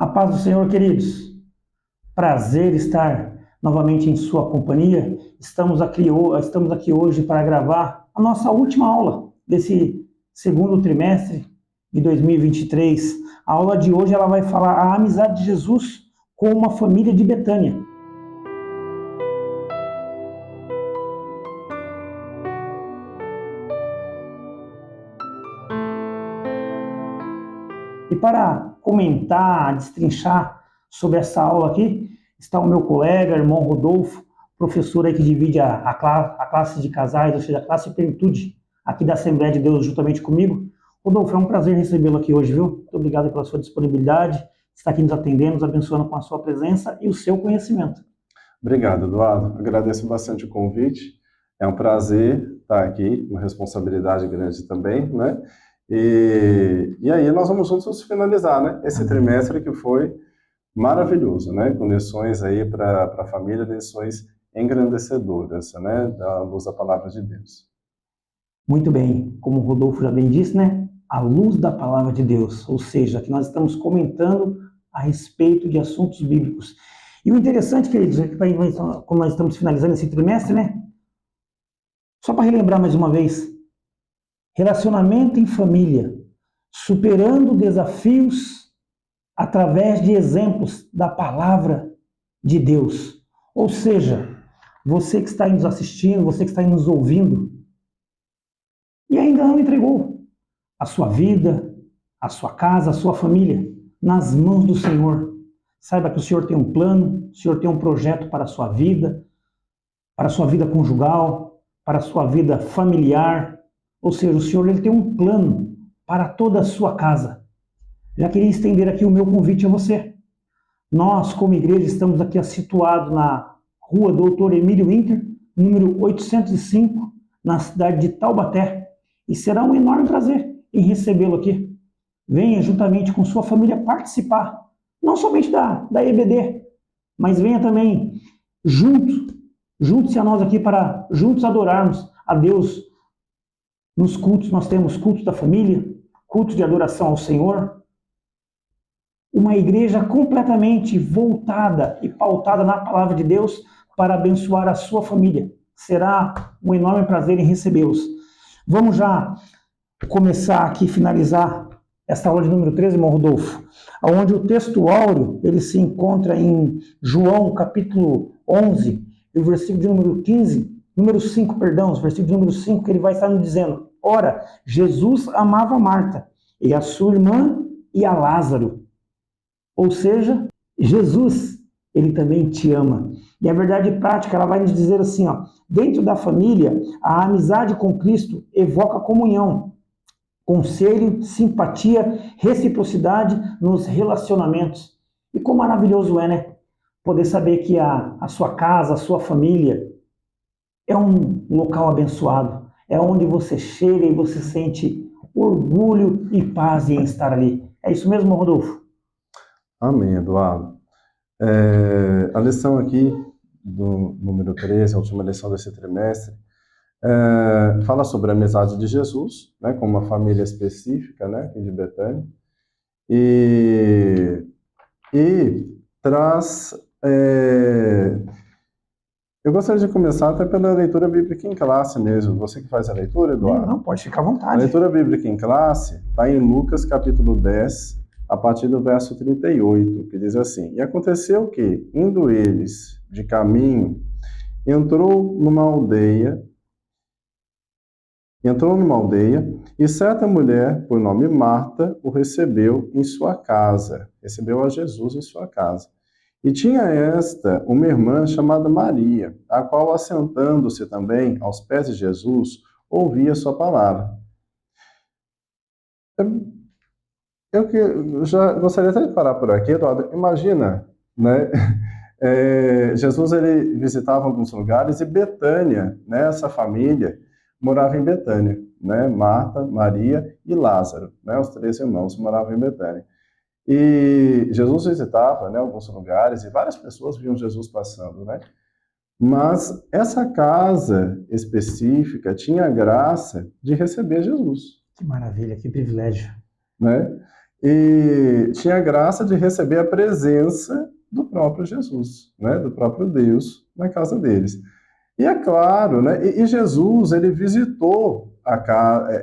A paz do Senhor, queridos. Prazer estar novamente em sua companhia. Estamos aqui hoje para gravar a nossa última aula desse segundo trimestre de 2023. A aula de hoje ela vai falar a amizade de Jesus com uma família de Betânia. E para comentar, destrinchar sobre essa aula aqui, está o meu colega, irmão Rodolfo, professor aí que divide a classe de casais, ou seja, a classe de plenitude aqui da Assembleia de Deus juntamente comigo. Rodolfo, é um prazer recebê-lo aqui hoje, viu? Muito obrigado pela sua disponibilidade, está aqui nos atendendo, nos abençoando com a sua presença e o seu conhecimento. Obrigado, Eduardo. Agradeço bastante o convite. É um prazer estar aqui, uma responsabilidade grande também, né? E aí nós vamos juntos finalizar, né? Esse trimestre que foi maravilhoso, né? Com lições aí para a família, lições engrandecedoras, né? Da luz da palavra de Deus. Muito bem, como o Rodolfo já bem disse, né? A luz da palavra de Deus, ou seja, que nós estamos comentando a respeito de assuntos bíblicos. E o interessante, queridos, é que como nós estamos finalizando esse trimestre, né? Só para relembrar mais uma vez, relacionamento em família, superando desafios através de exemplos da palavra de Deus. Ou seja, você que está aí nos assistindo, você que está aí nos ouvindo, e ainda não entregou a sua vida, a sua casa, a sua família nas mãos do Senhor. Saiba que o Senhor tem um plano, o Senhor tem um projeto para a sua vida conjugal, para a sua vida familiar. Ou seja, o Senhor ele tem um plano para toda a sua casa. Já queria estender aqui o meu convite a você. Nós, como igreja, estamos aqui situados na Rua Doutor Emílio Winter, número 805, na cidade de Taubaté. E será um enorme prazer em recebê-lo aqui. Venha juntamente com sua família participar, não somente da EBD, mas venha também junte-se a nós aqui para juntos adorarmos a Deus. Nos cultos nós temos cultos da família, cultos de adoração ao Senhor, uma igreja completamente voltada e pautada na palavra de Deus para abençoar a sua família. Será um enorme prazer em recebê-los. Vamos já começar aqui, finalizar esta aula de número 13, irmão Rodolfo, onde o texto áureo, ele se encontra em João, capítulo 11, e o versículo de número 15, número 5, perdão, o versículo de número 5, que ele vai estar nos dizendo: ora, Jesus amava Marta, e a sua irmã, e a Lázaro. Ou seja, Jesus, ele também te ama. E a verdade prática, ela vai nos dizer assim, ó, dentro da família, a amizade com Cristo evoca comunhão, conselho, simpatia, reciprocidade nos relacionamentos. E quão maravilhoso é, né? Poder saber que a sua casa, a sua família é um local abençoado. É onde você chega e você sente orgulho e paz em estar ali. É isso mesmo, Rodolfo? Amém, Eduardo. A lição aqui do número 13, a última lição desse trimestre, fala sobre a amizade de Jesus, né, com uma família específica, né, de Betânia, e traz... eu gostaria de começar até pela leitura bíblica em classe mesmo. Você que faz a leitura, Eduardo? Não, pode ficar à vontade. A leitura bíblica em classe está em Lucas, capítulo 10, a partir do verso 38, que diz assim: E aconteceu que, indo eles de caminho, entrou numa aldeia, e certa mulher, por nome Marta, o recebeu em sua casa, recebeu a Jesus em sua casa. E tinha esta uma irmã chamada Maria, a qual, assentando-se também aos pés de Jesus, ouvia sua palavra. Eu já gostaria até de parar por aqui, Eduardo. Imagina, né? Jesus ele visitava alguns lugares e Betânia, né? Essa família morava em Betânia, né? Marta, Maria e Lázaro, né? Os três irmãos moravam em Betânia. E Jesus visitava, né, alguns lugares e várias pessoas viam Jesus passando, né? Mas essa casa específica tinha a graça de receber Jesus. Que maravilha, que privilégio. Né? e tinha a graça de receber a presença do próprio Jesus, né, do próprio Deus na casa deles. E é claro, né, e Jesus, ele visitou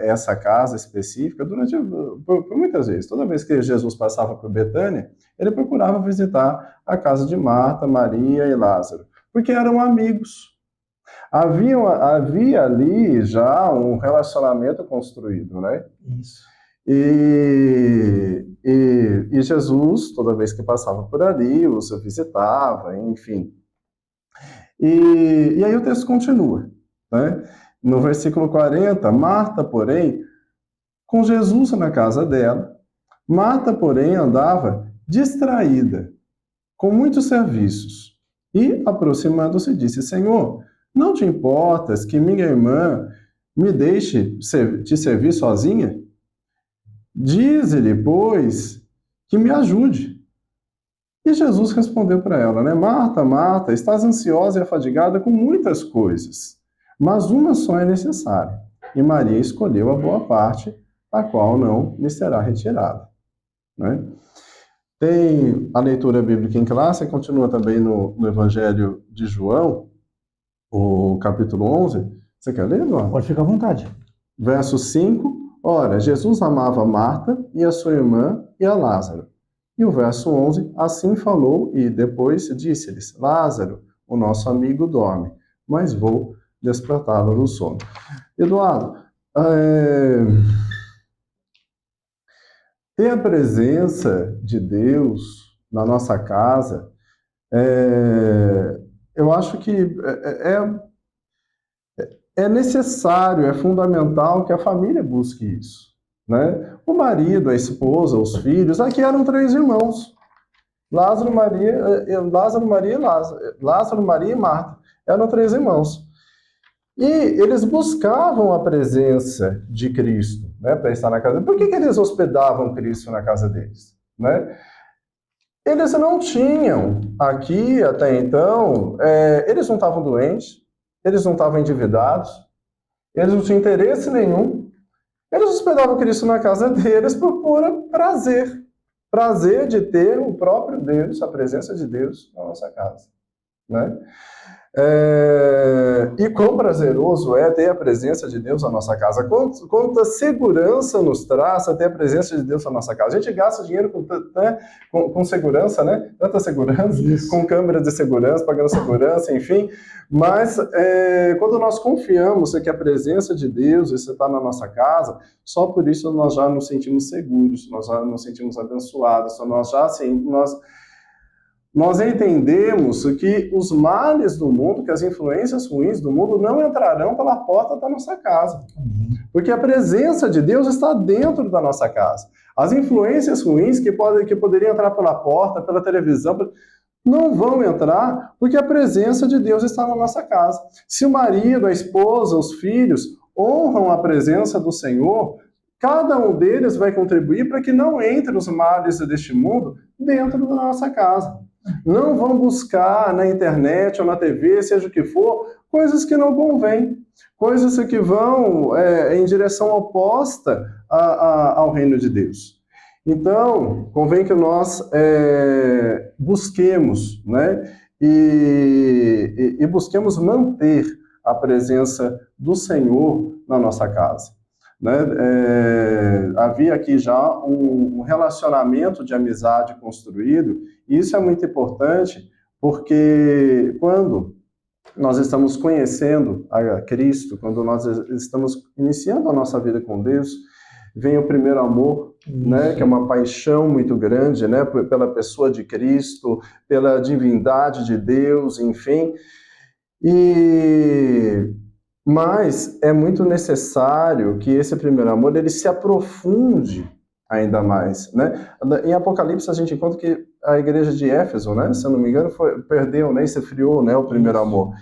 essa casa específica por muitas vezes. Toda vez que Jesus passava por Betânia, ele procurava visitar a casa de Marta, Maria e Lázaro, porque eram amigos. Havia ali já um relacionamento construído, né? Isso. E Jesus, toda vez que passava por ali, os visitava, enfim. E aí o texto continua, né? No versículo 40, Marta, porém, com Jesus na casa dela, Marta, porém, andava distraída, com muitos serviços. E, aproximando-se, disse: Senhor, não te importas que minha irmã me deixe te servir sozinha? Dize-lhe, pois, que me ajude. E Jesus respondeu para ela, né? Marta, Marta, estás ansiosa e afadigada com muitas coisas, mas uma só é necessária. E Maria escolheu a boa parte, a qual não lhe será retirada. Né? Tem a leitura bíblica em classe, continua também no Evangelho de João, o capítulo 11. Você quer ler, Eduardo? Pode ficar à vontade. Verso 5. Ora, Jesus amava Marta e a sua irmã e a Lázaro. E o verso 11, assim falou e depois disse-lhes, Lázaro, o nosso amigo dorme, mas vou despertá-lo do sono. Eduardo, ter a presença de Deus na nossa casa, eu acho que é necessário, é fundamental que a família busque isso. Né? O marido, a esposa, os filhos, aqui eram 3 irmãos. Lázaro, Maria e Marta. Eram 3 irmãos. E eles buscavam a presença de Cristo, né, para estar na casa. Por que eles hospedavam Cristo na casa deles? Né? Eles não tinham, aqui até então, eles não estavam doentes, eles não estavam endividados, eles não tinham interesse nenhum. Eles hospedavam Cristo na casa deles por puro prazer. Prazer de ter o próprio Deus, a presença de Deus na nossa casa. Né? E quão prazeroso é ter a presença de Deus na nossa casa. Quanta segurança nos traz ter a presença de Deus na nossa casa. A gente gasta dinheiro com segurança, né? Tanta segurança, Isso. Com câmeras de segurança, pagando segurança, enfim. Mas quando nós confiamos que a presença de Deus está na nossa casa, só por isso nós já nos sentimos seguros, nós já nos sentimos abençoados, nós entendemos que os males do mundo, que as influências ruins do mundo não entrarão pela porta da nossa casa. Porque a presença de Deus está dentro da nossa casa. As influências ruins que poderiam entrar pela porta, pela televisão, não vão entrar porque a presença de Deus está na nossa casa. Se o marido, a esposa, os filhos honram a presença do Senhor, cada um deles vai contribuir para que não entre os males deste mundo dentro da nossa casa. Não vão buscar na internet ou na TV, seja o que for, coisas que não convêm, coisas que vão em direção oposta ao reino de Deus. Então, convém que nós busquemos, né, e busquemos manter a presença do Senhor na nossa casa. Né? Havia aqui já um relacionamento de amizade construído, e isso é muito importante, porque quando nós estamos conhecendo a Cristo, quando nós estamos iniciando a nossa vida com Deus, vem o primeiro amor, né, que é uma paixão muito grande, né, pela pessoa de Cristo, pela divindade de Deus, enfim. Mas é muito necessário que esse primeiro amor ele se aprofunde ainda mais, né? Em Apocalipse a gente encontra que a igreja de Éfeso, né, se eu não me engano, perdeu, né, e se esfriou, né, o primeiro amor.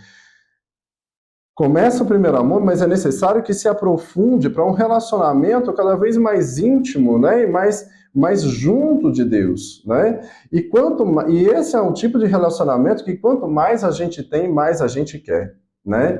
Começa o primeiro amor, mas é necessário que se aprofunde para um relacionamento cada vez mais íntimo, né, e mais junto de Deus, né? E esse é um tipo de relacionamento que quanto mais a gente tem, mais a gente quer. né?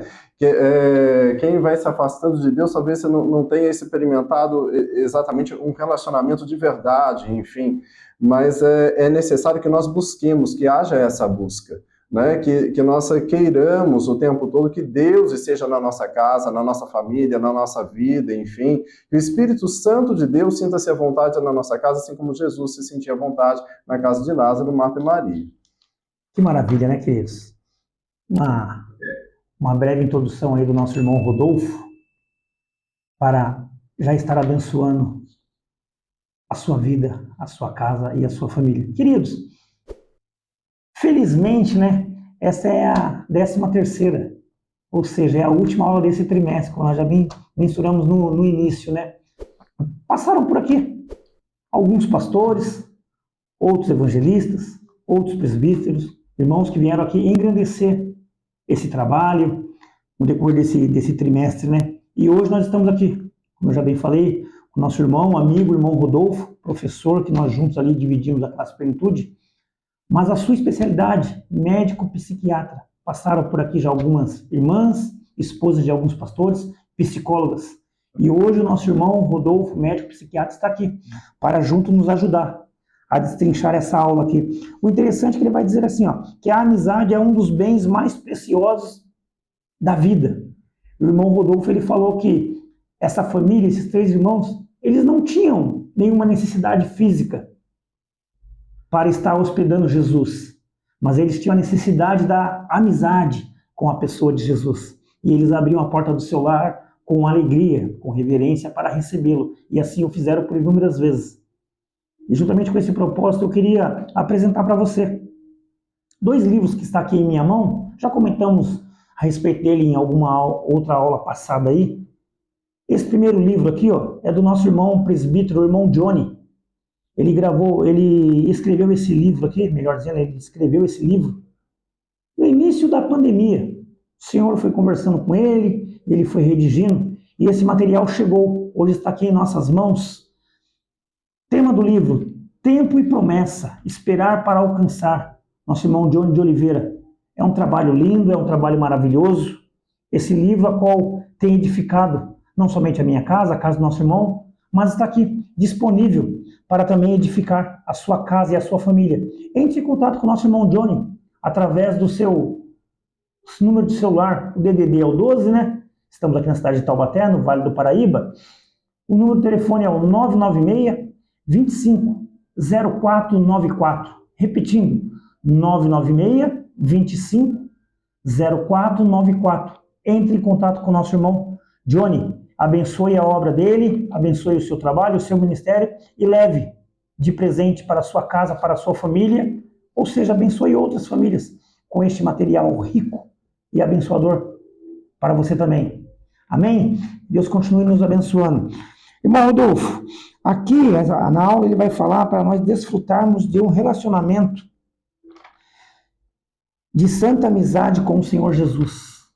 Quem vai se afastando de Deus, talvez você não tenha experimentado exatamente um relacionamento de verdade, enfim, mas é necessário que nós busquemos, que haja essa busca, né? Que nós queiramos o tempo todo que Deus esteja na nossa casa, na nossa família, na nossa vida, enfim, que o Espírito Santo de Deus sinta-se à vontade na nossa casa, assim como Jesus se sentia à vontade na casa de Lázaro, Marta e Maria. Que maravilha, né, queridos? Uma breve introdução aí do nosso irmão Rodolfo, para já estar abençoando a sua vida, a sua casa e a sua família. Queridos, felizmente, né, essa é a 13ª, ou seja, é a última aula desse trimestre, como nós já mensuramos no início, né? Passaram por aqui alguns pastores, outros evangelistas, outros presbíteros, irmãos que vieram aqui engrandecer esse trabalho no decorrer desse trimestre, né? E hoje nós estamos aqui, como eu já bem falei, com o nosso irmão, amigo, irmão Rodolfo, professor, que nós juntos ali dividimos a classe Plenitude, mas a sua especialidade, médico psiquiatra. Passaram por aqui já algumas irmãs, esposas de alguns pastores, psicólogas. E hoje o nosso irmão Rodolfo, médico psiquiatra, está aqui para junto nos ajudar a destrinchar essa aula aqui. O interessante é que ele vai dizer assim, ó, que a amizade é um dos bens mais preciosos da vida. O irmão Rodolfo, ele falou que essa família, esses 3 irmãos, eles não tinham nenhuma necessidade física para estar hospedando Jesus, mas eles tinham a necessidade da amizade com a pessoa de Jesus. E eles abriam a porta do seu lar com alegria, com reverência para recebê-lo. E assim o fizeram por inúmeras vezes. E juntamente com esse propósito, eu queria apresentar para você 2 livros que estão aqui em minha mão. Já comentamos a respeito dele em alguma outra aula passada aí. Esse primeiro livro aqui, ó, é do nosso irmão presbítero, o irmão Johnny. Ele escreveu esse livro aqui, melhor dizendo, ele escreveu esse livro no início da pandemia. O Senhor foi conversando com ele, ele foi redigindo, e esse material chegou, hoje está aqui em nossas mãos. Tema do livro, Tempo e Promessa, Esperar para Alcançar. Nosso irmão Johnny de Oliveira. É um trabalho lindo, é um trabalho maravilhoso. Esse livro a qual tem edificado não somente a minha casa, a casa do nosso irmão, mas está aqui disponível para também edificar a sua casa e a sua família. Entre em contato com o nosso irmão Johnny através do seu número de celular. O DDD é o 12, né? Estamos aqui na cidade de Taubaté, no Vale do Paraíba. O número de telefone é o 996 25 0494. Repetindo, 996 25 0494. Entre em contato com o nosso irmão Johnny. Abençoe a obra dele, abençoe o seu trabalho, o seu ministério e leve de presente para a sua casa, para a sua família, ou seja, abençoe outras famílias com este material rico e abençoador para você também. Amém? Deus continue nos abençoando. Irmão Rodolfo, aqui na aula ele vai falar para nós desfrutarmos de um relacionamento de santa amizade com o Senhor Jesus.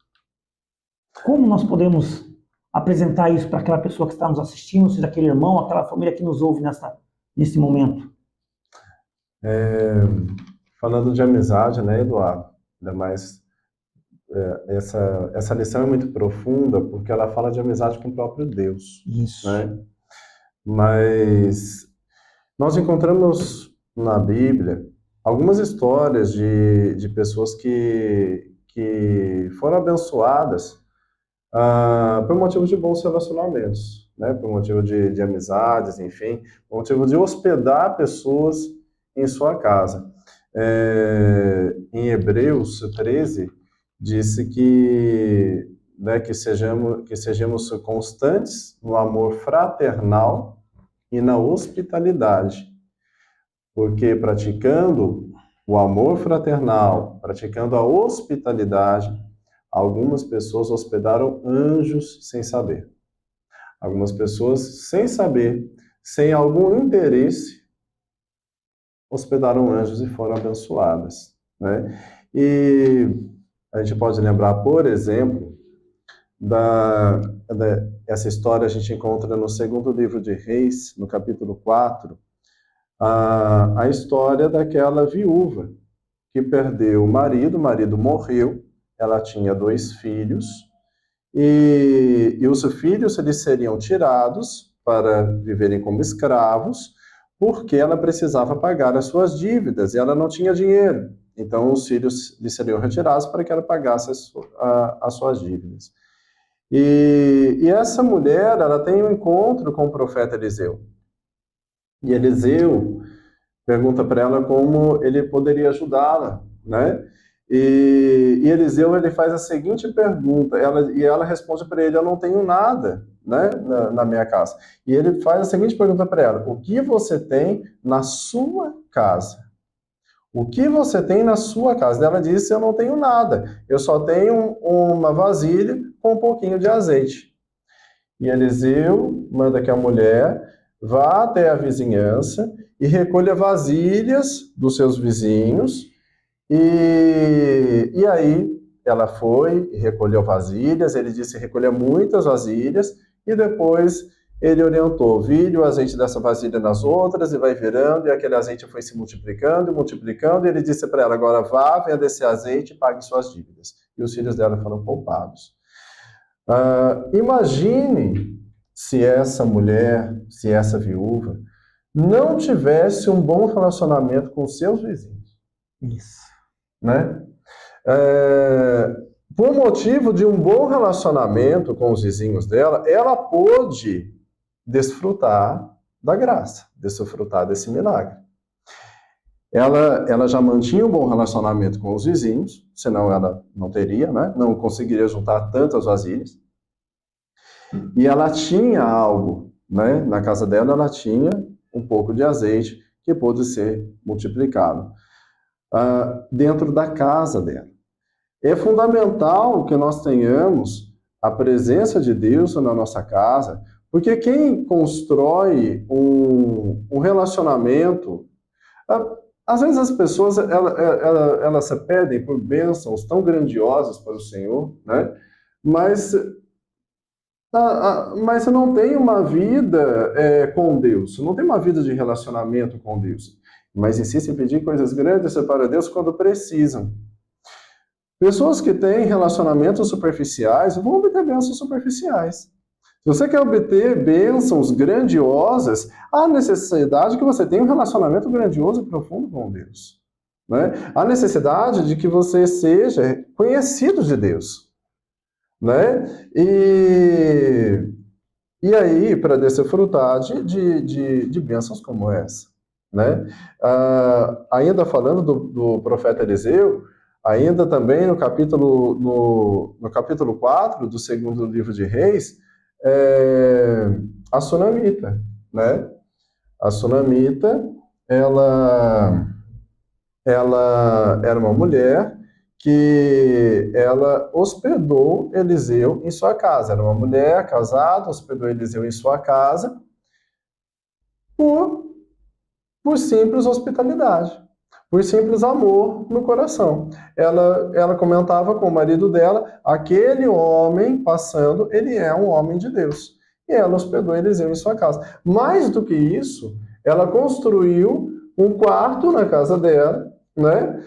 Como nós podemos apresentar isso para aquela pessoa que está nos assistindo, seja aquele irmão, aquela família que nos ouve nesse momento? Falando de amizade, né, Eduardo? Ainda mais, essa lição é muito profunda, porque ela fala de amizade com o próprio Deus. Isso. Né? Mas nós encontramos na Bíblia algumas histórias de pessoas que foram abençoadas por motivo de bons relacionamentos, né? Por motivo de amizades, enfim, por motivo de hospedar pessoas em sua casa. Em Hebreus 13, disse que, né, que sejamos constantes no amor fraternal e na hospitalidade, porque praticando o amor fraternal, praticando a hospitalidade, algumas pessoas hospedaram anjos sem saber. Algumas pessoas, sem saber, sem algum interesse, hospedaram anjos e foram abençoadas. Né? E a gente pode lembrar, por exemplo, essa história a gente encontra no 2º livro de Reis, no capítulo 4, a história daquela viúva que perdeu o marido morreu, ela tinha 2 filhos, e os filhos eles seriam tirados para viverem como escravos, porque ela precisava pagar as suas dívidas, e ela não tinha dinheiro. Então, os filhos lhe seriam retirados para que ela pagasse as suas dívidas. E essa mulher, ela tem um encontro com o profeta Eliseu. E Eliseu pergunta para ela como ele poderia ajudá-la, né? E Eliseu, ele faz a seguinte pergunta, ela responde para ele: eu não tenho nada, né, na minha casa. E ele faz a seguinte pergunta para ela: o que você tem na sua casa? O que você tem na sua casa? Ela disse: eu não tenho nada, eu só tenho uma vasilha com um pouquinho de azeite. E Eliseu manda que a mulher vá até a vizinhança e recolha vasilhas dos seus vizinhos. E aí ela foi e recolheu vasilhas. Ele disse: recolha muitas vasilhas. E depois ele orientou: vire o azeite dessa vasilha nas outras, e vai virando, e aquele azeite foi se multiplicando e multiplicando. E ele disse para ela: agora vá, venda esse azeite e pague suas dívidas. E os filhos dela foram poupados. Imagine se essa mulher, se essa viúva, não tivesse um bom relacionamento com seus vizinhos. Isso. Né? Por motivo de um bom relacionamento com os vizinhos dela, ela pôde desfrutar da graça, desfrutar desse milagre. Ela já mantinha um bom relacionamento com os vizinhos, senão ela não teria, né? Não conseguiria juntar tantas vasilhas. E ela tinha algo, né? Na casa dela, ela tinha um pouco de azeite que pôde ser multiplicado dentro da casa dela. É fundamental que nós tenhamos a presença de Deus na nossa casa, porque quem constrói um relacionamento, às vezes as pessoas elas se pedem por bênçãos tão grandiosas para o Senhor, né? Mas você não tem uma vida com Deus, não tem uma vida de relacionamento com Deus, mas insistem em pedir coisas grandes para Deus quando precisam. Pessoas que têm relacionamentos superficiais vão obter bênçãos superficiais. Se você quer obter bênçãos grandiosas, há necessidade que você tenha um relacionamento grandioso e profundo com Deus, né? Há necessidade de que você seja conhecido de Deus, né? E aí, para desfrutar de bênçãos como essa, né? Ainda falando do profeta Eliseu, ainda também no capítulo 4 do segundo livro de Reis, a Sunamita, né? A Sunamita, ela era uma mulher que ela hospedou Eliseu em sua casa. Era uma mulher casada, hospedou Eliseu em sua casa por simples hospitalidade, por simples amor no coração. Ela comentava com o marido dela: aquele homem passando, ele é um homem de Deus. E ela hospedou Eliseu em sua casa. Mais do que isso, ela construiu um quarto na casa dela, né?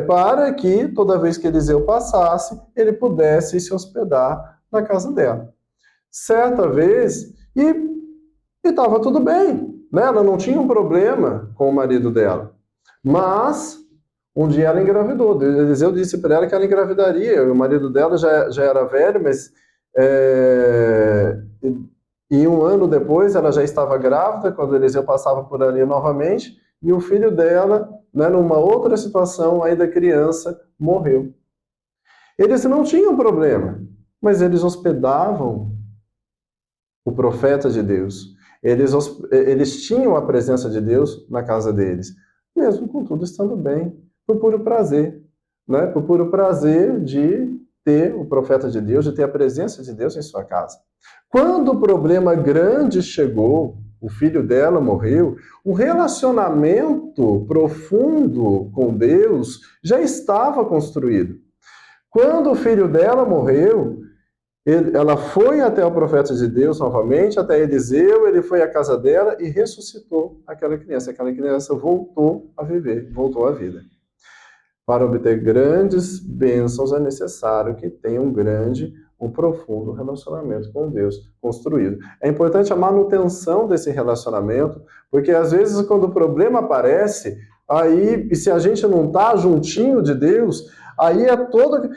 Para que toda vez que Eliseu passasse, ele pudesse se hospedar na casa dela. Certa vez, e estava tudo bem, né? Ela não tinha um problema com o marido dela. Mas um dia ela engravidou. Eliseu disse para ela que ela engravidaria. O marido dela já era velho, mas e um ano depois ela já estava grávida, quando Eliseu passava por ali novamente, e o filho dela, né, numa outra situação, ainda criança, morreu. Eles não tinham problema, mas eles hospedavam o profeta de Deus. Eles tinham a presença de Deus na casa deles, mesmo com tudo estando bem, por puro prazer, né? Por puro prazer de ter o profeta de Deus, de ter a presença de Deus em sua casa. Quando o problema grande chegou, o filho dela morreu, o relacionamento profundo com Deus já estava construído. Quando o filho dela morreu, ela foi até o profeta de Deus novamente, até Eliseu, ele foi à casa dela e ressuscitou aquela criança. Aquela criança voltou a viver, voltou à vida. Para obter grandes bênçãos é necessário que tenha um profundo relacionamento com Deus construído. É importante a manutenção desse relacionamento, porque às vezes quando o problema aparece, aí, e se a gente não está juntinho de Deus, aí é todo...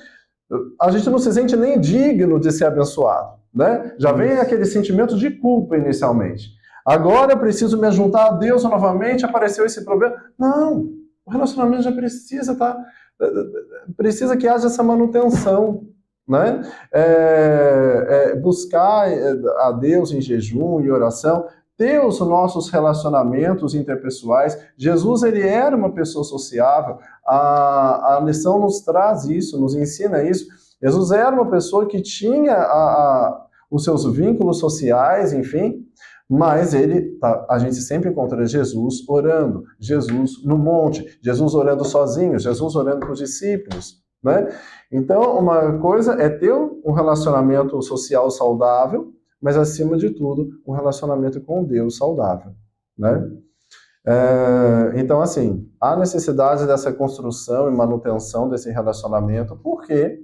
A gente não se sente nem digno de ser abençoado, né? Já vem aquele sentimento de culpa inicialmente. Agora eu preciso me juntar a Deus novamente, apareceu esse problema. Não, o relacionamento já precisa, tá? Precisa que haja essa manutenção, né? Buscar a Deus em jejum e oração, ter os nossos relacionamentos interpessoais. Jesus, ele era uma pessoa sociável. A lição nos traz isso, nos ensina isso. Jesus era uma pessoa que tinha os seus vínculos sociais, enfim, mas a gente sempre encontra Jesus orando, Jesus no monte, Jesus orando sozinho, Jesus orando com os discípulos, né? Então, uma coisa é ter um relacionamento social saudável, mas acima de tudo, um relacionamento com Deus saudável, né? Então, assim, há necessidade dessa construção e manutenção desse relacionamento, por quê?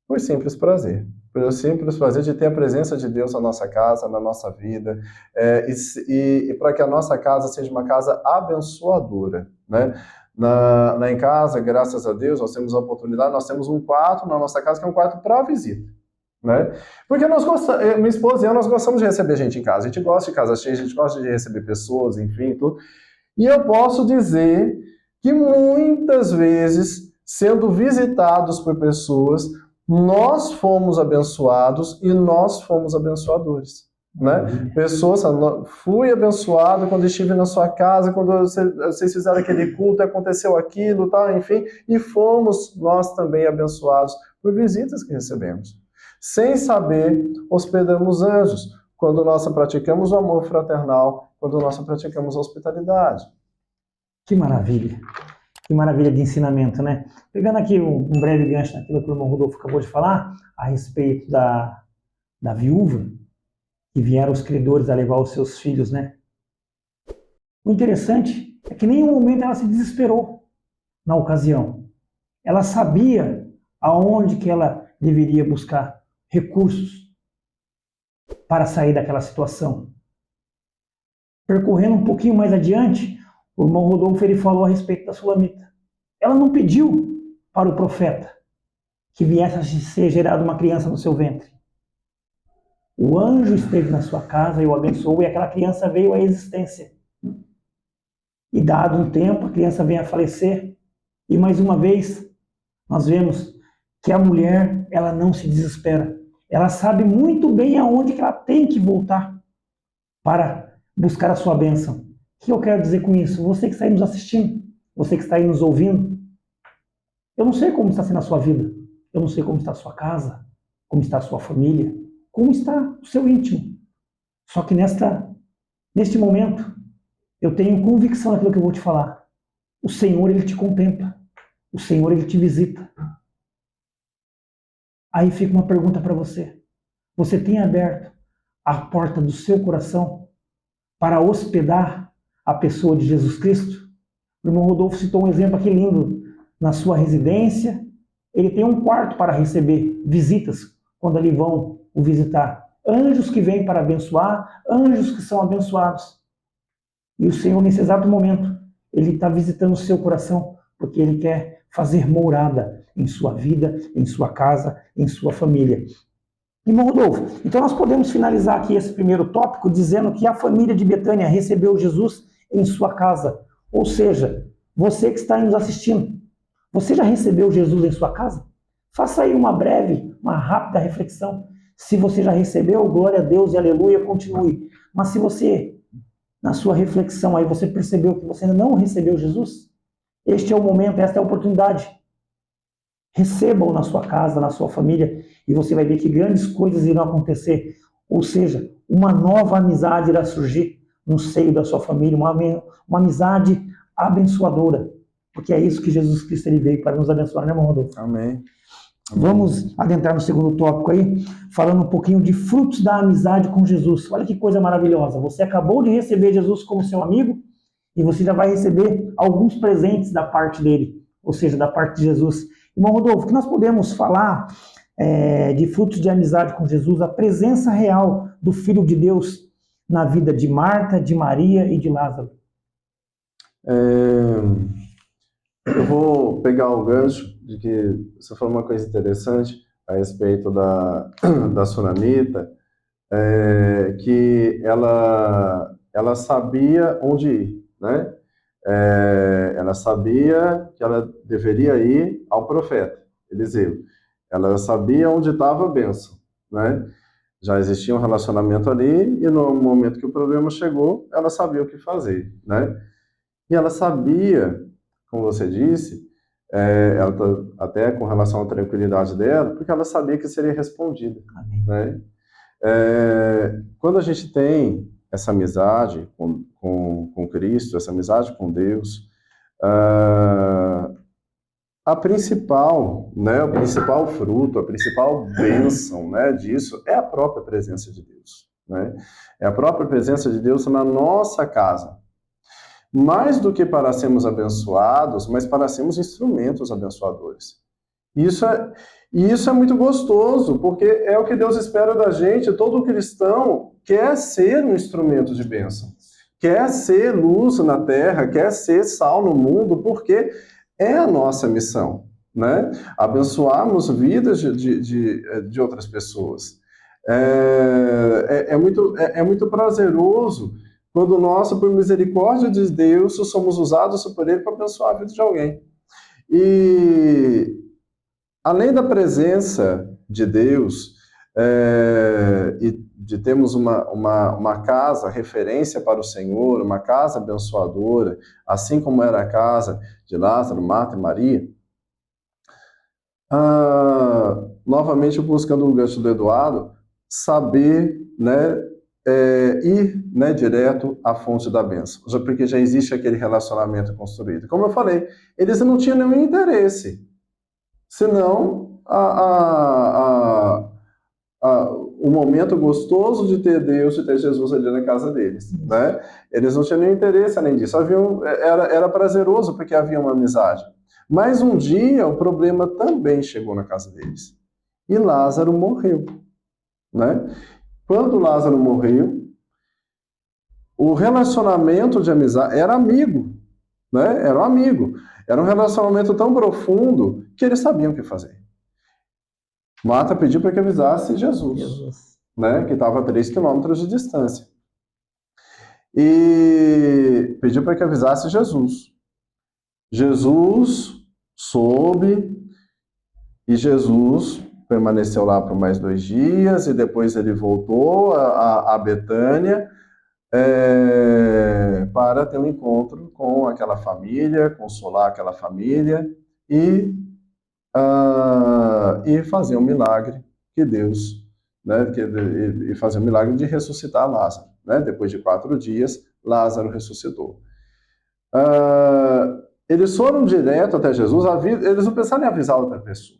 Por simples prazer. Pelo simples prazer de ter a presença de Deus na nossa casa, na nossa vida, e para que a nossa casa seja uma casa abençoadora, né? Em casa, graças a Deus, nós temos a oportunidade, nós temos um quarto na nossa casa que é um quarto para visita, né? Porque minha esposa e eu, nós gostamos de receber gente em casa, a gente gosta de casa cheia, a gente gosta de receber pessoas, enfim, tudo. E eu posso dizer que muitas vezes, sendo visitados por pessoas, nós fomos abençoados e nós fomos abençoadores, né? Pessoas, fui abençoado quando estive na sua casa, quando vocês fizeram aquele culto, aconteceu aquilo, tá? Enfim, e fomos nós também abençoados por visitas que recebemos. Sem saber, hospedamos anjos, quando nós praticamos o amor fraternal, quando nós praticamos a hospitalidade. Que maravilha! Que maravilha de ensinamento, né? Pegando aqui um breve gancho naquilo que o irmão Rodolfo acabou de falar, a respeito da viúva, que vieram os credores a levar os seus filhos, né? O interessante é que em nenhum momento ela se desesperou na ocasião. Ela sabia aonde que ela deveria buscar recursos para sair daquela situação. Percorrendo um pouquinho mais adiante, o irmão Rodolfo ele falou a respeito da sulamita. Ela não pediu para o profeta que viesse a ser gerada uma criança no seu ventre. O anjo esteve na sua casa e o abençoou, e aquela criança veio à existência. E dado um tempo, a criança vem a falecer. E mais uma vez, nós vemos que a mulher, ela não se desespera. Ela sabe muito bem aonde que ela tem que voltar para buscar a sua bênção. O que eu quero dizer com isso? Você que está aí nos assistindo, você que está aí nos ouvindo, eu não sei como está sendo a sua vida, eu não sei como está a sua casa, como está a sua família, como está o seu íntimo. Só que neste momento, eu tenho convicção naquilo que eu vou te falar. O Senhor, Ele te contempla. O Senhor, Ele te visita. Aí fica uma pergunta para você. Você tem aberto a porta do seu coração para hospedar a pessoa de Jesus Cristo? O irmão Rodolfo citou um exemplo aqui lindo. Na sua residência, ele tem um quarto para receber visitas quando ali vão o visitar. Anjos que vêm para abençoar, anjos que são abençoados. E o Senhor, nesse exato momento, Ele está visitando o seu coração, porque Ele quer fazer morada em sua vida, em sua casa, em sua família. Irmão Rodolfo, então nós podemos finalizar aqui esse primeiro tópico dizendo que a família de Betânia recebeu Jesus em sua casa. Ou seja, você que está aí nos assistindo, você já recebeu Jesus em sua casa? Faça aí uma rápida reflexão. Se você já recebeu, glória a Deus e aleluia, continue. Mas se você, na sua reflexão aí, você percebeu que você ainda não recebeu Jesus, este é o momento, esta é a oportunidade. Receba-o na sua casa, na sua família, e você vai ver que grandes coisas irão acontecer. Ou seja, uma nova amizade irá surgir no seio da sua família, uma amizade abençoadora. Porque é isso que Jesus Cristo ele veio para nos abençoar, né, irmão Rodolfo? Amém. Vamos adentrar no segundo tópico aí, falando um pouquinho de frutos da amizade com Jesus. Olha que coisa maravilhosa. Você acabou de receber Jesus como seu amigo e você já vai receber alguns presentes da parte dele. ou seja, da parte de Jesus. Irmão Rodolfo, que nós podemos falar de frutos de amizade com Jesus, a presença real do Filho de Deus na vida de Marta, de Maria e de Lázaro? Eu vou pegar o gancho de que você falou uma coisa interessante a respeito da Sunamita, que ela sabia onde ir, né? Ela sabia que ela deveria ir ao profeta Eliseu. Ela sabia onde estava a bênção, né? Já existia um relacionamento ali e no momento que o problema chegou, ela sabia o que fazer, né? E ela sabia, como você disse, ela até com relação à tranquilidade dela, porque ela sabia que seria respondida, né? Quando a gente tem essa amizade com Cristo, essa amizade com Deus, a principal, né, o principal fruto, a principal bênção, né, disso é a própria presença de Deus, né? É a própria presença de Deus na nossa casa. Mais do que para sermos abençoados, mas para sermos instrumentos abençoadores. E isso é muito gostoso, porque é o que Deus espera da gente. Todo cristão quer ser um instrumento de bênção, quer ser luz na terra, quer ser sal no mundo, porque é a nossa missão, né? Abençoarmos vidas de outras pessoas. É muito prazeroso quando nós, por misericórdia de Deus, somos usados por Ele para abençoar a vida de alguém. E além da presença de Deus, e de termos uma casa referência para o Senhor, uma casa abençoadora, assim como era a casa de Lázaro, Marta e Maria, novamente buscando o gancho do Eduardo, saber, né, ir, né, direto à fonte da bênção, porque já existe aquele relacionamento construído. Como eu falei, eles não tinham nenhum interesse, senão o momento gostoso de ter Deus, de ter Jesus ali na casa deles, né? Eles não tinham nenhum interesse além disso. Era prazeroso porque havia uma amizade. Mas um dia o problema também chegou na casa deles. E Lázaro morreu, né? Quando Lázaro morreu, o relacionamento de amizade era amigo, né? Era um amigo. Era um relacionamento tão profundo que eles sabiam o que fazer. Marta pediu para que avisasse Jesus, né? Que estava a 3 quilômetros de distância. E pediu para que avisasse Jesus. Jesus soube e Jesus permaneceu lá por mais 2 dias e depois ele voltou a Betânia para ter um encontro com aquela família, consolar aquela família e fazer um milagre que Deus, né, e fazer um milagre de ressuscitar Lázaro, né? Depois de 4 dias, Lázaro ressuscitou. Eles foram direto até Jesus, eles não pensaram em avisar outra pessoa,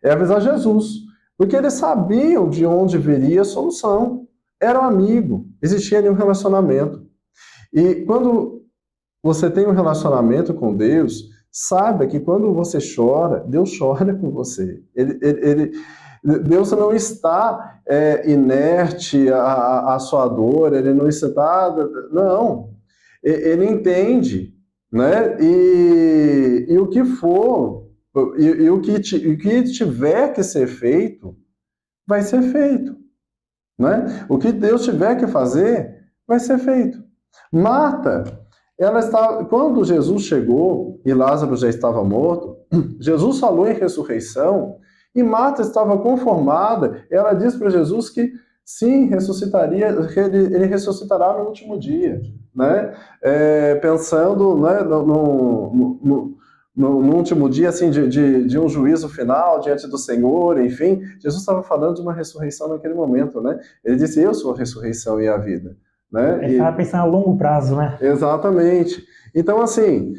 é avisar Jesus, porque eles sabiam de onde viria a solução, era um amigo, existia ali um relacionamento. E quando você tem um relacionamento com Deus, saiba que quando você chora, Deus chora com você. Deus não está inerte à sua dor, Ele não está... Não, Ele entende, né? E o que for, e o que tiver que ser feito, vai ser feito, né? O que Deus tiver que fazer, vai ser feito. Marta, quando Jesus chegou e Lázaro já estava morto, Jesus falou em ressurreição e Marta estava conformada. Ela disse para Jesus que sim, ele ressuscitará no último dia, né? Pensando, né, no último dia assim, de um juízo final diante do Senhor, enfim. Jesus estava falando de uma ressurreição naquele momento, né? Ele disse: eu sou a ressurreição e a vida. Né? Ele estava pensando a longo prazo, né? Exatamente. Então, assim,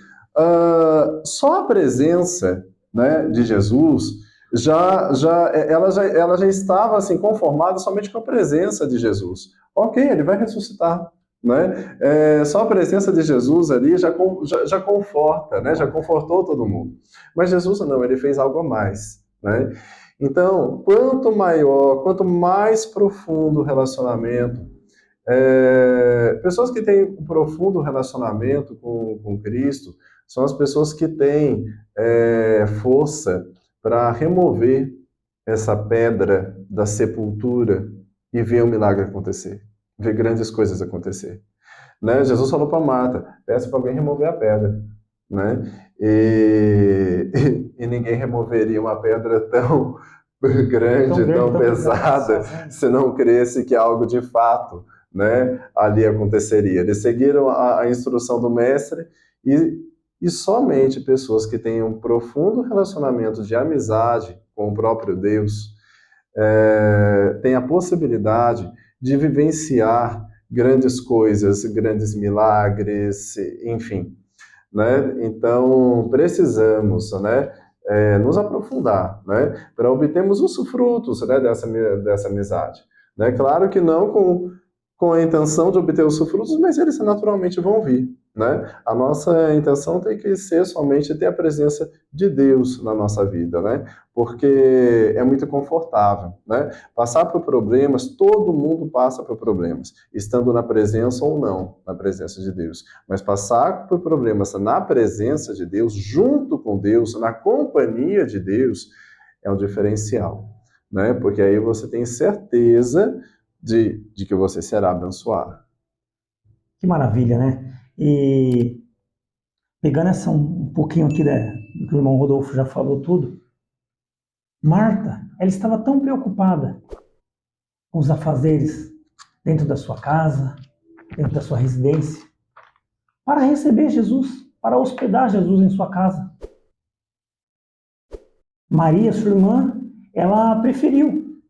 só a presença, né, de Jesus, ela já estava assim, conformada somente com a presença de Jesus. Ok, ele vai ressuscitar, né? Só a presença de Jesus ali já conforta, né? Já confortou todo mundo. Mas Jesus não, ele fez algo a mais, né? Então, quanto maior, quanto mais profundo o relacionamento, pessoas que têm um profundo relacionamento com Cristo são as pessoas que têm força para remover essa pedra da sepultura e ver o milagre acontecer, ver grandes coisas acontecer. Né? Jesus falou para Marta, peça para alguém remover a pedra. Né? E ninguém removeria uma pedra tão grande, tão pesada, se não cresce que algo de fato, né, ali aconteceria. Eles seguiram a instrução do mestre e somente pessoas que têm um profundo relacionamento de amizade com o próprio Deus têm a possibilidade de vivenciar grandes coisas, grandes milagres, enfim. Né? Então, precisamos, né, nos aprofundar, né, para obtermos os frutos, né, dessa amizade. Né? Claro que não com a intenção de obter os frutos, mas eles naturalmente vão vir. Né? A nossa intenção tem que ser somente ter a presença de Deus na nossa vida, né? Porque é muito confortável. Né? Passar por problemas, todo mundo passa por problemas, estando na presença ou não, na presença de Deus. Mas passar por problemas na presença de Deus, junto com Deus, na companhia de Deus, é um diferencial. Né? Porque aí você tem certeza de que você será abençoado. Que maravilha, né? E pegando um pouquinho aqui do que o irmão Rodolfo já falou tudo, Marta, ela estava tão preocupada com os afazeres dentro da sua casa, dentro da sua residência, para receber Jesus, para hospedar Jesus em sua casa. Maria, sua irmã, ela preferiu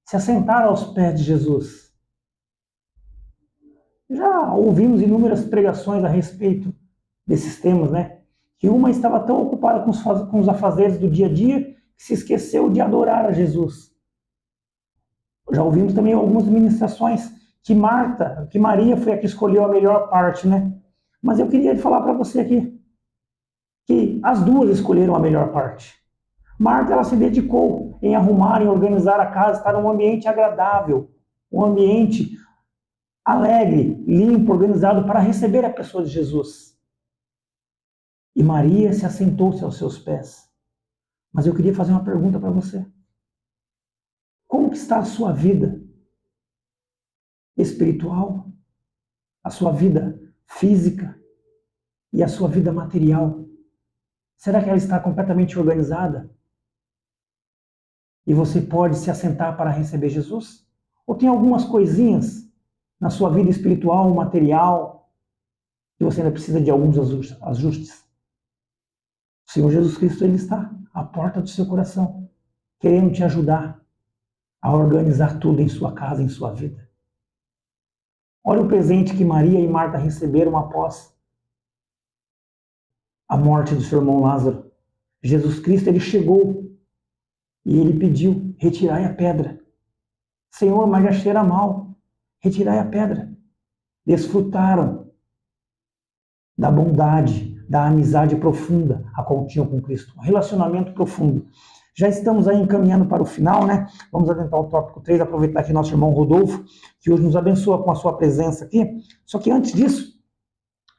se assentar aos pés de Jesus. Já ouvimos inúmeras pregações a respeito desses temas, né? Que uma estava tão ocupada com os afazeres do dia a dia que se esqueceu de adorar a Jesus. Já ouvimos também algumas ministrações que Maria foi a que escolheu a melhor parte, né? Mas eu queria falar para você aqui que as duas escolheram a melhor parte. Marta, ela se dedicou em arrumar, em organizar a casa, estar num ambiente agradável, um ambiente alegre, limpo, organizado para receber a pessoa de Jesus. E Maria se assentou-se aos seus pés. Mas eu queria fazer uma pergunta para você. Como que está a sua vida espiritual, a sua vida física e a sua vida material? Será que ela está completamente organizada? E você pode se assentar para receber Jesus? Ou tem algumas coisinhas na sua vida espiritual, material, que você ainda precisa de alguns ajustes? O Senhor Jesus Cristo, Ele está à porta do seu coração, querendo te ajudar a organizar tudo em sua casa, em sua vida. Olha o presente que Maria e Marta receberam após a morte do seu irmão Lázaro. Jesus Cristo, Ele chegou e Ele pediu, retirai a pedra. Senhor, mas já cheira mal, retirai a pedra. Desfrutaram da bondade, da amizade profunda a qual tinham com Cristo, um relacionamento profundo. Já estamos aí encaminhando para o final, né? Vamos adentrar o tópico 3, aproveitar que nosso irmão Rodolfo, que hoje nos abençoa com a sua presença aqui. Só que antes disso,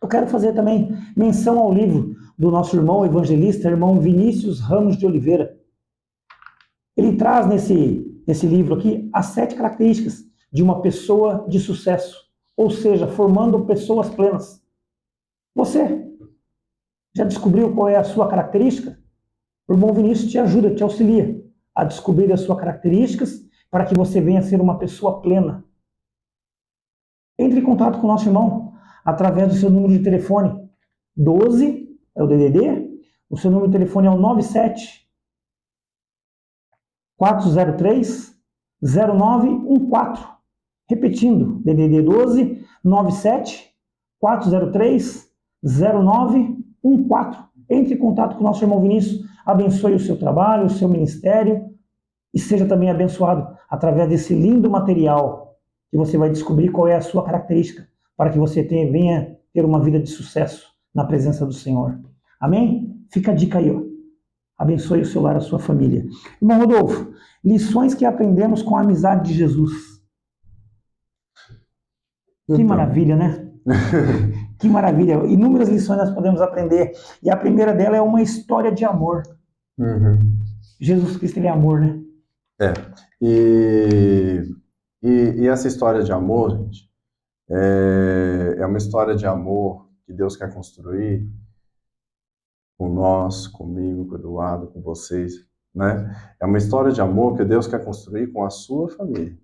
eu quero fazer também menção ao livro do nosso irmão evangelista, irmão Vinícius Ramos de Oliveira. Ele traz nesse livro aqui as 7 características de uma pessoa de sucesso, ou seja, formando pessoas plenas. Você já descobriu qual é a sua característica? O irmão Vinícius te ajuda, te auxilia a descobrir as suas características para que você venha a ser uma pessoa plena. Entre em contato com o nosso irmão através do seu número de telefone 12, é o DDD, o seu número de telefone é o 97 403 0914. Repetindo, DDD 12 97 403 0914. Entre em contato com o nosso irmão Vinícius, abençoe o seu trabalho, o seu ministério e seja também abençoado através desse lindo material que você vai descobrir qual é a sua característica para que você venha ter uma vida de sucesso na presença do Senhor. Amém? Fica a dica aí, ó. Abençoe o seu lar, a sua família. Irmão Rodolfo, lições que aprendemos com a amizade de Jesus. Que maravilha, né? Que maravilha. Inúmeras lições nós podemos aprender. E a primeira dela é uma história de amor. Uhum. Jesus Cristo, ele é amor, né? E essa história de amor, gente, é uma história de amor que Deus quer construir com nós, comigo, com o Eduardo, com vocês, né? É uma história de amor que Deus quer construir com a sua família.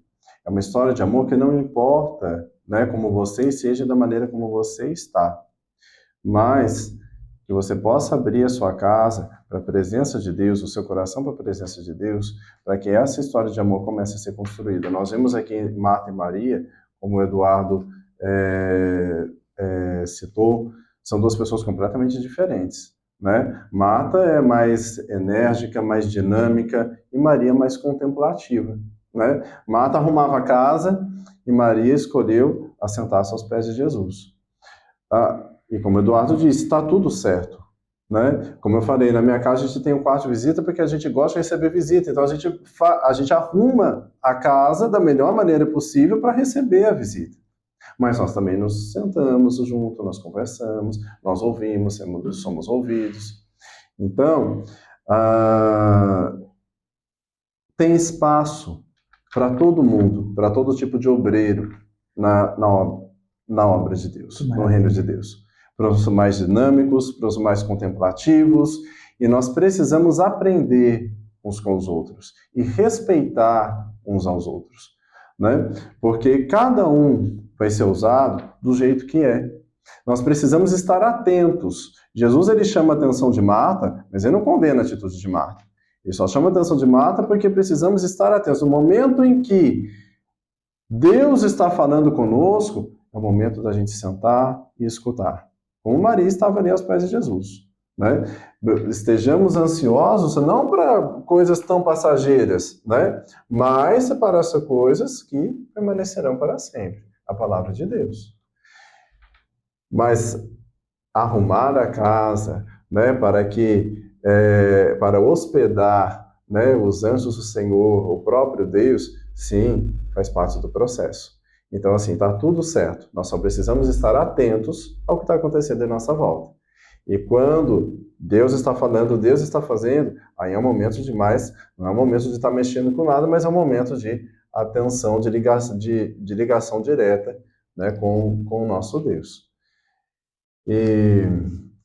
É uma história de amor que não importa, né, como você seja, da maneira como você está, mas que você possa abrir a sua casa para a presença de Deus, o seu coração para a presença de Deus, para que essa história de amor comece a ser construída. Nós vemos aqui Marta e Maria, como o Eduardo citou, são duas pessoas completamente diferentes, né? Marta é mais enérgica, mais dinâmica, e Maria mais contemplativa, né? Marta arrumava a casa e Maria escolheu assentar-se aos pés de Jesus. E como o Eduardo disse, está tudo certo, né? Como eu falei, na minha casa a gente tem um quarto de visita porque a gente gosta de receber visita, então a gente arruma a casa da melhor maneira possível para receber a visita. Mas nós também nos sentamos junto, nós conversamos, nós ouvimos, somos ouvidos. Então, tem espaço para todo mundo, para todo tipo de obreiro na obra de Deus, no reino de Deus. Para os mais dinâmicos, para os mais contemplativos, e nós precisamos aprender uns com os outros e respeitar uns aos outros, né? Porque cada um vai ser usado do jeito que é. Nós precisamos estar atentos. Jesus, ele chama a atenção de Marta, mas ele não condena a atitude de Marta. Ele só chama a atenção de Marta porque precisamos estar atentos. No momento em que Deus está falando conosco, é o momento da gente sentar e escutar. Como Maria estava ali aos pés de Jesus, né? Estejamos ansiosos não para coisas tão passageiras, né? Mas para essas coisas que permanecerão para sempre. A palavra de Deus. Mas arrumar a casa, né, para hospedar, né, os anjos do Senhor, o próprio Deus, sim, faz parte do processo. Então, assim, está tudo certo. Nós só precisamos estar atentos ao que está acontecendo em nossa volta. E quando Deus está falando, Deus está fazendo, aí é um momento demais, não é um momento de estar mexendo com nada, mas é um momento de atenção, de ligação direta, né, com o nosso Deus. E,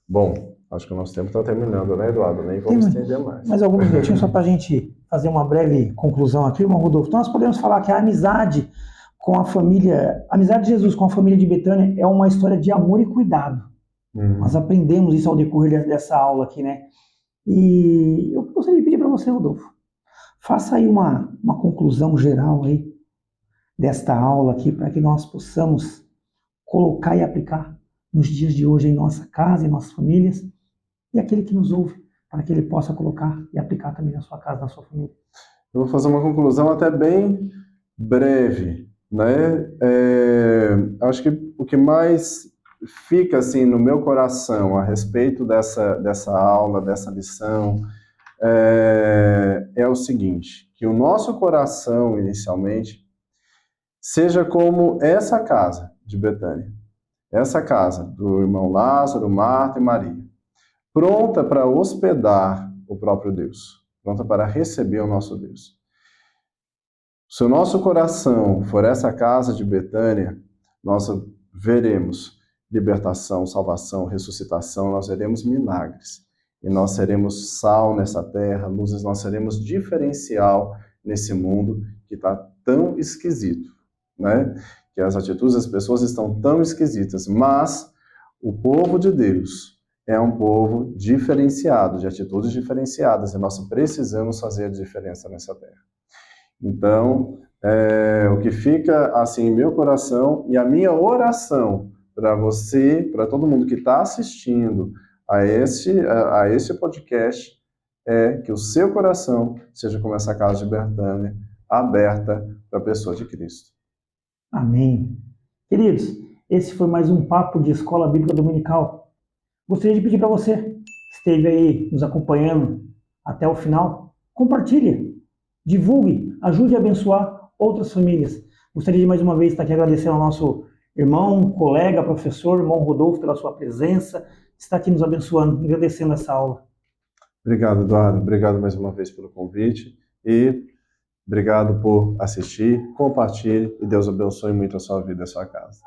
bom, acho que o nosso tempo está terminando, né, Eduardo? Nem vamos estender mais. Mais alguns minutinhos só para a gente fazer uma breve conclusão aqui, irmão Rodolfo. Então, nós podemos falar que a amizade com a família, a amizade de Jesus com a família de Betânia é uma história de amor e cuidado. Nós aprendemos isso ao decorrer dessa aula aqui, né? E eu gostaria de pedir para você, Rodolfo, faça aí uma conclusão geral aí desta aula aqui, para que nós possamos colocar e aplicar nos dias de hoje em nossa casa, em nossas famílias, e aquele que nos ouve, para que ele possa colocar e aplicar também na sua casa, na sua família. Eu vou fazer uma conclusão até bem breve, né? Acho que o que mais fica assim no meu coração a respeito dessa aula, dessa lição, é o seguinte, que o nosso coração, inicialmente, seja como essa casa de Betânia, essa casa do irmão Lázaro, Marta e Maria, pronta para hospedar o próprio Deus, pronta para receber o nosso Deus. Se o nosso coração for essa casa de Betânia, nós veremos libertação, salvação, ressuscitação, nós veremos milagres. E nós seremos sal nessa terra, luzes, nós seremos diferencial nesse mundo que está tão esquisito, né? Que as atitudes das pessoas estão tão esquisitas, mas o povo de Deus é um povo diferenciado, de atitudes diferenciadas, e nós precisamos fazer a diferença nessa terra. Então, o que fica assim em meu coração e a minha oração para você, para todo mundo que está assistindo a esse podcast, é que o seu coração seja como essa casa de Betânia, aberta para a pessoa de Cristo. Amém. Queridos, Esse foi mais um papo de Escola Bíblica Dominical. Gostaria de pedir para você, que esteve aí nos acompanhando até o final, compartilhe, divulgue, ajude a abençoar outras famílias. Gostaria de mais uma vez estar aqui agradecendo ao nosso irmão, colega, professor, irmão Rodolfo, pela sua presença, está aqui nos abençoando, agradecendo essa aula. Obrigado, Eduardo. Obrigado mais uma vez pelo convite e obrigado por assistir. Compartilhe e Deus abençoe muito a sua vida e a sua casa.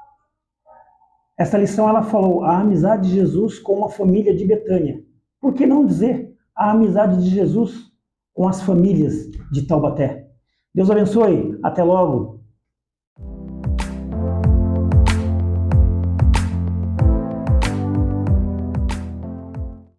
Essa lição ela falou a amizade de Jesus com a família de Betânia. Por que não dizer a amizade de Jesus com as famílias de Taubaté? Deus abençoe. Até logo.